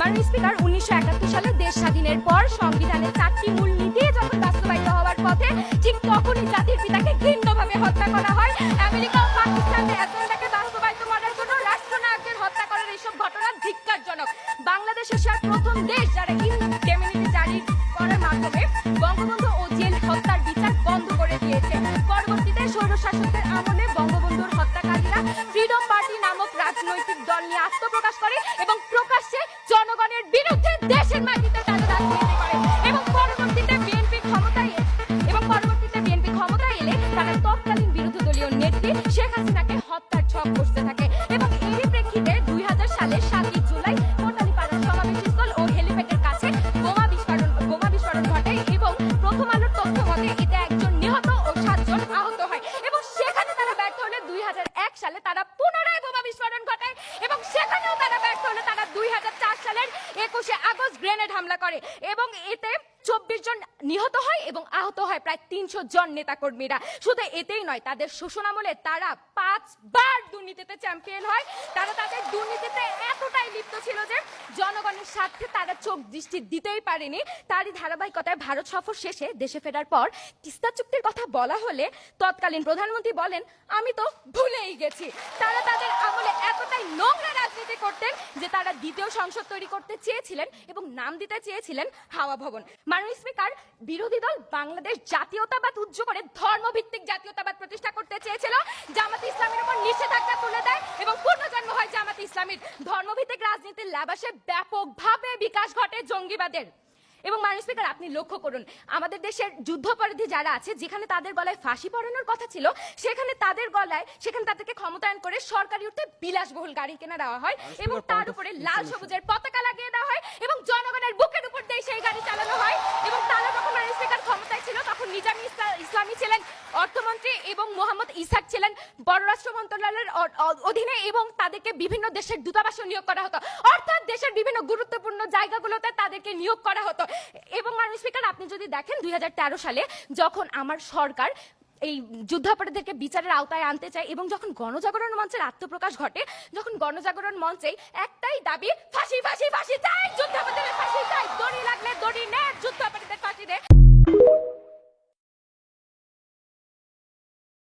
মাননীয় স্পিকার 1971 সালে দেশ স্বাধীনের পর সংবিধানের 4টি মূল নীতি যখন বাস্তবায়িত হওয়ার পথে ঠিক তখনই জাতির পিতাকে ঘৃণ্যভাবে হত্যা করা হয়। আমেরিকা ও পাকিস্তানের এজেন্ডাকে বাস্তবায়িত করার জন্য রাষ্ট্রনায়কদের হত্যা করার এইসব ঘটনা ধিক্কারজনক। বাংলাদেশ এশিয়ার প্রথম দেশ যারা ইনডেমনিটি জারি করার মাধ্যমে বঙ্গবন্ধু ও জেল হত্যার বিচার বন্ধ করে দিয়েছে। পরবর্তীতে স্বৈরশাসকদের আমলে বঙ্গবন্ধুর হত্যাকারীরা ফ্রিডম পার্টি নামক রাজনৈতিক দল নিয়ে আত্মপ্রকাশ করে এবং প্রকাশ্যে জনগণের বিরুদ্ধে দেশের মাটিতে তারা রাজনীতি করে এবং পরবর্তীতে বিএনপি ক্ষমতায় এলে তারা তৎকালীন বিরোধী দলীয় নেত্রী শেখ হাসিনাকে হত্যার ছক কষতে থাকে এবং এরই প্রেক্ষিতে 2000 সালে 7ই জুলাই কোটালীপাড়া সমাবেশস্থল ও হেলিপ্যাডের কাছে বোমা বিস্ফোরণ ঘটে এবং প্রথম আলোর তথ্য মতে এতে একজন নিহত ও 7 জন আহত হয় এবং সেখানে তারা ব্যর্থ হলে 2001 সালে তারা পুনরায় বোমা বিস্ফোরণ ঘটায় এবং সেখানেও তারা ব্যর্থ হলে তারা 2004 সালের 21শে আগস্ট গ্রেনেড হামলা করে এবং এতে 24 জন নিহত হয় এবং আহত হয় প্রায় 300 জন নেতাকর্মীরা। শুধু এতেই নয়, তাদের শোষণামলে তারা 5 বার দুর্নীতিতে চ্যাম্পিয়ন হয়। তারা তাদের দুর্নীতিতে এতটাই লিপ্ত ছিল যে জনগণের স্বার্থে তারা চোখ দৃষ্টি দিতেই পারেনি। তারই ধারাবাহিকতায় ভারত সফর শেষে দেশে ফেরার পর তিস্তা চুক্তির কথা বলা হলে তৎকালীন প্রধানমন্ত্রী বলেন, আমি তো ভুলেই গেছি। তারা তাদের আমলে এতটাই নোংরা রাজনীতি করতেন যে তারা দ্বিতীয় সংসদ তৈরি করতে চেয়েছিলেন এবং নাম দিতে চেয়েছিলেন হাওয়া ভবন। মাননীয় স্পিকার, বিরোধী দল বাংলাদেশ জাতীয়তাবাদ উজ্জ করে ধর্মভিত্তিক জাতীয়তাবাদ প্রতিষ্ঠা করতে চেয়েছিল। জামাতে ইসলামের উপর নিষেধাজ্ঞা তুলে দেয় এবং পুনর্জন্ম হয় জামাতে ইসলামীর। ধর্মভিত্তিক রাজনীতির লাবাসে ব্যাপকভাবে বিকাশ ঘটে জঙ্গিবাদের। এবং মাননীয় স্পিকার, আপনি লক্ষ্য করুন, আমাদের দেশের যুদ্ধাপরাধী যারা আছে, যেখানে তাদের গলায় ফাঁসি পড়ানোর কথা ছিল, সেখানে তাদেরকে ক্ষমতায়ন করে সরকারি অর্থে বিলাসবহুল গাড়ি কিনে দেওয়া হয় এবং তার উপরে লাল সবুজের পতাকা লাগিয়ে দেওয়া হয় এবং জনগণের বুকের উপর দিয়ে সেই গাড়ি চালানো হয়। এবং তারা যখন মাননীয় স্পিকার ক্ষমতায় ছিল তখন নিজামী ইসলামী ছিলেন অর্থমন্ত্রী এবং মোহাম্মদ ইসাক ছিলেন পররাষ্ট্র মন্ত্রণালয়ের অধীনে এবং তাদেরকে বিভিন্ন দেশের দূতাবাসে নিয়োগ করা হতো, অর্থাৎ দেশের বিভিন্ন গুরুত্বপূর্ণ জায়গাগুলোতে তাদেরকে নিয়োগ করা হতো। এবং মাননীয় স্পিকার, আপনি যদি দেখেন 2013 সালে যখন আমার সরকার এই যুদ্ধাপরাধীদেরকে বিচারের আওতায় আনতে চায় এবং যখন গণজাগরণ মঞ্চের আত্মপ্রকাশ ঘটে, যখন গণজাগরণ মঞ্চে একটাই দাবি, ফাঁসি ফাঁসি ফাঁসি চাই, যুদ্ধাপরাধীদের ফাঁসি চাই, দড়ি লাগলে দড়ি নে, যুদ্ধাপরাধীদের ফাঁসি দে।